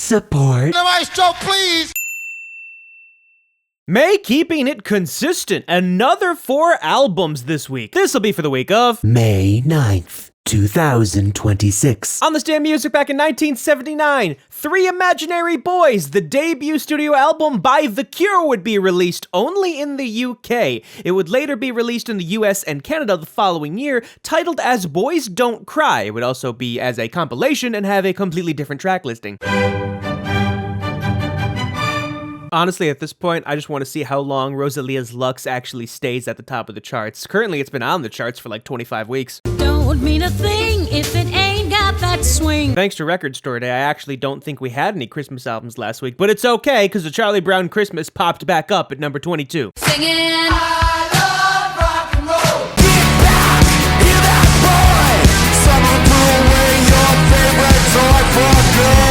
support. The maestro, please! May keeping it consistent. Another 4 albums this week. This'll be for the week of May 9th, 2026. On this damn music back in 1979, Three Imaginary Boys, the debut studio album by The Cure, would be released only in the UK. It would later be released in the US and Canada the following year, titled as Boys Don't Cry. It would also be as a compilation and have a completely different track listing. Honestly, at this point, I just want to see how long Rosalia's Lux actually stays at the top of the charts. Currently, it's been on the charts for like 25 weeks. Don't mean a thing if it ain't got that swing. Thanks to Record Store Day, I actually don't think we had any Christmas albums last week, but it's okay, because the Charlie Brown Christmas popped back up at number 22. Singing. I love rock and roll. Get back, hear that boy. Someone threw away your favorite toy for good.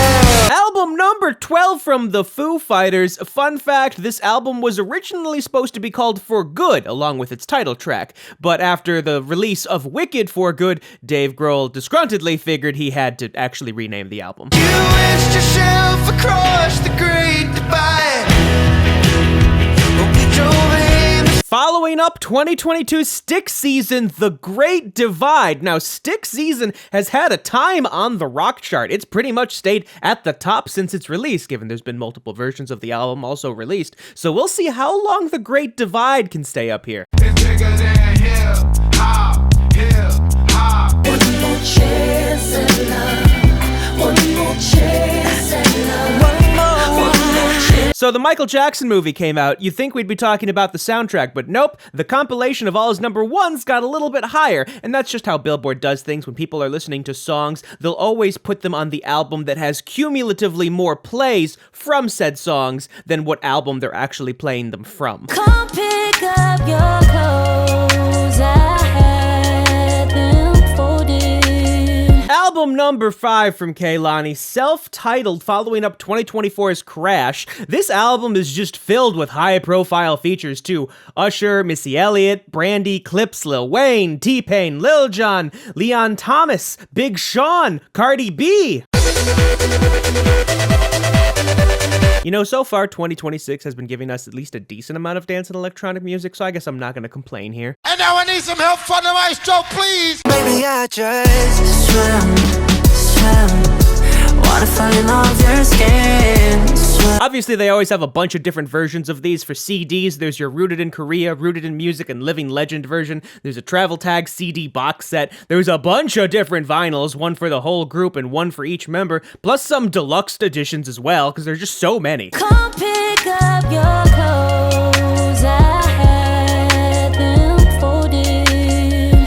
Album number 12 from the Foo Fighters. Fun fact, this album was originally supposed to be called For Good, along with its title track. But after the release of Wicked For Good, Dave Grohl disgruntledly figured he had to actually rename the album. You wished yourself across the great divide. We drove in. Following up 2022 Styx Season, The Great Divide. Now, Styx Season has had a time on the rock chart. It's pretty much stayed at the top since its release, given there's been multiple versions of the album also released. So we'll see how long The Great Divide can stay up here. It's bigger than hip hop, hip hop. One more chance at love. One more chance at love. One more chance. So the Michael Jackson movie came out. You'd think we'd be talking about the soundtrack, but nope. The compilation of all his number ones got a little bit higher, and that's just how Billboard does things. When people are listening to songs, they'll always put them on the album that has cumulatively more plays from said songs than what album they're actually playing them from. Come pick up your clothes. I had them folded. Album number 5 from Kehlani, self-titled, following up 2024's Crash. This album is just filled with high-profile features too. Usher, Missy Elliott, Brandy, Clips, Lil Wayne, T-Pain, Lil Jon, Leon Thomas, Big Sean, Cardi B. You know, so far 2026 has been giving us at least a decent amount of dance and electronic music, so I guess I'm not gonna complain here. And now I need some help from the maestro, please. Baby, I just swim. Wanna find off your skin. Swim. Obviously, they always have a bunch of different versions of these for CDs. There's your Rooted in Korea, Rooted in Music, and Living Legend version. There's a Travel Tag CD box set. There's a bunch of different vinyls, one for the whole group and one for each member, plus some deluxe editions as well, because there's just so many. Come pick up your clothes. I had them folded.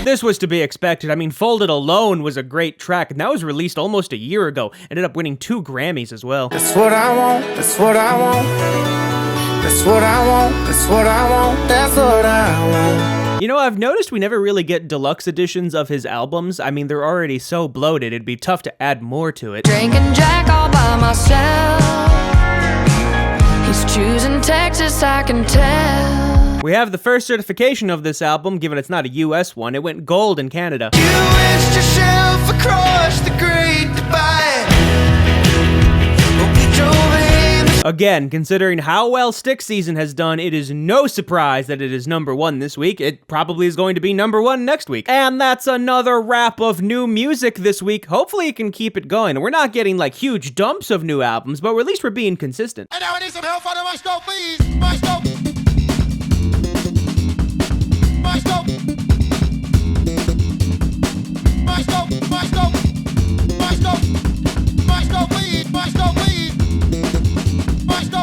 This was to be expected. I mean, Folded alone was a great track, and that was released almost a year ago. Ended up winning 2 Grammys as well. That's what I want. That's what I want. That's what I want. That's what I want. That's what I want. You know, I've noticed we never really get deluxe editions of his albums. I mean, they're already so bloated, it'd be tough to add more to it. Drinking Jack all by myself. He's choosing Texas, I can tell. We have the first certification of this album, given it's not a US one. It went gold in Canada. You wished yourself across the great divide. We drove in. Again, considering how well Styx Season has done, it is no surprise that it is number 1 this week. It probably is going to be number 1 next week. And that's another wrap of new music this week. Hopefully it can keep it going. We're not getting like huge dumps of new albums, but at least we're being consistent. And now I need some help from the maestro, please.